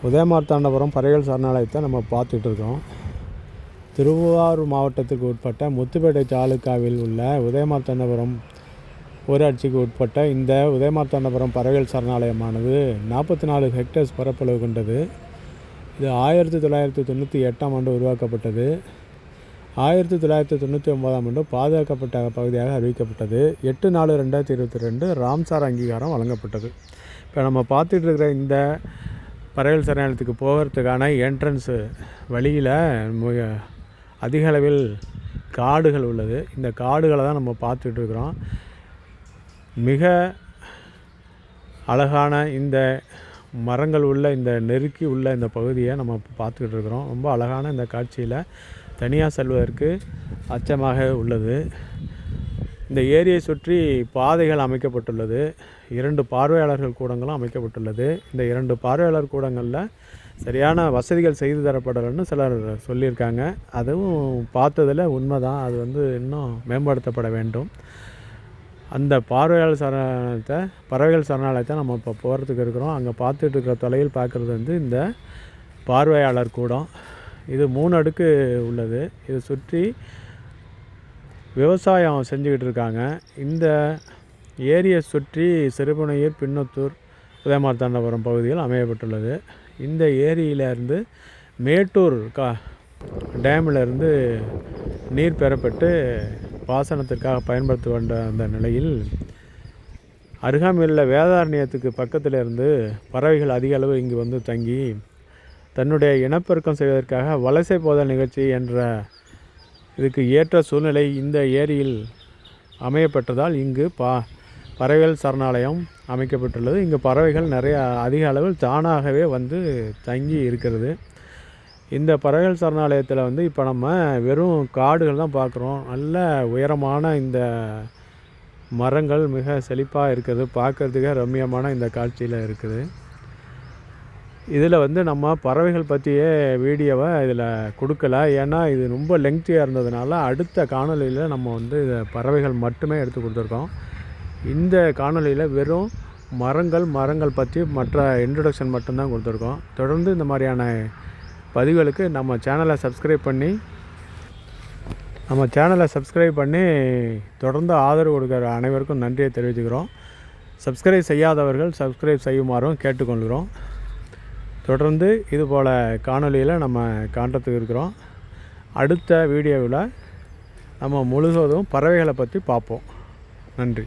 உதயமார்த்தாண்டபுரம் பறவைகள் சரணாலயத்தை நம்ம பார்த்துட்ருக்கோம். திருவாரூர் மாவட்டத்துக்கு உட்பட்ட முத்துப்பேட்டை தாலுக்காவில் உள்ள உதயமார்த்தாண்டபுரம் ஊராட்சிக்கு உட்பட்ட இந்த உதயமார்த்தாண்டபுரம் பறவைகள் சரணாலயமானது 44 ஹெக்டேர்ஸ் பரப்பளவு கொண்டது. இது 1998ஆம் ஆண்டு உருவாக்கப்பட்டது. 1999ஆம் ஆண்டு பாதுகாக்கப்பட்ட பகுதியாக அறிவிக்கப்பட்டது. 8/4/2022 ராம்சார் அங்கீகாரம் வழங்கப்பட்டது. இப்போ நம்ம பார்த்துட்டு இருக்கிற இந்த பறவைகள் சரணாலயத்துக்கு போகிறதுக்கான என்ட்ரன்ஸு வழியில் அதிக அளவில் காடுகள் உள்ளது. இந்த காடுகளை தான் நம்ம பார்த்துட்ருக்குறோம். மிக அழகான இந்த மரங்கள் உள்ள இந்த நெருக்கி உள்ள இந்த பகுதியை நம்ம பார்த்துக்கிட்டு இருக்கிறோம். ரொம்ப அழகான இந்த காட்சியில் தனியாக செல்வதற்கு அச்சமாக உள்ளது. இந்த ஏரியை சுற்றி பாதைகள் அமைக்கப்பட்டுள்ளது. 2 பார்வையாளர்கள் கூடங்களும் அமைக்கப்பட்டுள்ளது. இந்த 2 பார்வையாளர் கூடங்களில் சரியான வசதிகள் செய்து தரப்படலைன்னு சிலர் சொல்லியிருக்காங்க. அதுவும் பார்த்ததில் உண்மை தான். அது இன்னும் மேம்படுத்தப்பட வேண்டும். அந்த பறவைகள் சரணாலயத்தை நம்ம இப்போ போகிறதுக்கு இருக்கிறோம். அங்கே பார்த்துட்டு இருக்கிற தொலைவில் பார்க்குறது இந்த பார்வையாளர் கூடம். இது 3 அடுக்கு உள்ளது. இதை சுற்றி விவசாயம் செஞ்சுக்கிட்டு இருக்காங்க. இந்த ஏரியை சுற்றி சிறுபுனையூர், பின்னத்தூர், உதயமார்த்தாண்டபுரம் பகுதியில் அமையப்பட்டுள்ளது. இந்த ஏரியிலேருந்து மேட்டூர் டேமிலிருந்து நீர் பெறப்பட்டு பாசனத்திற்காக பயன்படுத்த வேண்ட அந்த நிலையில் அருகாமையில் வேதாரண்யத்துக்கு பக்கத்தில் இருந்து பறவைகள் அதிக அளவு இங்கு தங்கி தன்னுடைய இனப்பெருக்கம் செய்வதற்காக வலசை போதல் நிகழ்ச்சி என்ற இதுக்கு ஏற்ற சூழ்நிலை இந்த ஏரியில் அமையப்பட்டதால் இங்கு பறவைகள் சரணாலயம் அமைக்கப்பட்டுள்ளது. இங்கு பறவைகள் அதிக அளவில் தானாகவே தங்கி இருக்கிறது. இந்த பறவைகள் சரணாலயத்தில் இப்போ நம்ம வெறும் காடுகள் தான் பார்க்குறோம். நல்ல உயரமான இந்த மரங்கள் மிக செழிப்பாக இருக்குது. பார்க்குறதுக்கே ரம்மியமான இந்த காட்சியில் இருக்குது. இதில் நம்ம பறவைகள் பற்றிய வீடியோவை இதில் கொடுக்கல. ஏன்னா இது ரொம்ப லெங்க்தியாக இருந்ததுனால அடுத்த காணொலியில் நம்ம இதை பறவைகள் மட்டுமே எடுத்து கொடுத்துருக்கோம். இந்த காணொலியில் வெறும் மரங்கள் பற்றி மற்ற இன்ட்ரடக்ஷன் மட்டும்தான் கொடுத்துருக்கோம். தொடர்ந்து இந்த மாதிரியான பதிவுகளுக்கு நம்ம சேனலை சப்ஸ்கிரைப் பண்ணி தொடர்ந்து ஆதரவு கொடுக்குற அனைவருக்கும் நன்றியை தெரிவித்துக்கிறோம். சப்ஸ்கிரைப் செய்யாதவர்கள் சப்ஸ்கிரைப் செய்யுமாறும் கேட்டுக்கொள்கிறோம். தொடர்ந்து இதுபோல் காணொலியில் நம்ம காண்றதுக்கு இருக்கிறோம். அடுத்த வீடியோவில் நம்ம முழுவதும் பறவைகளை பற்றி பார்ப்போம். நன்றி.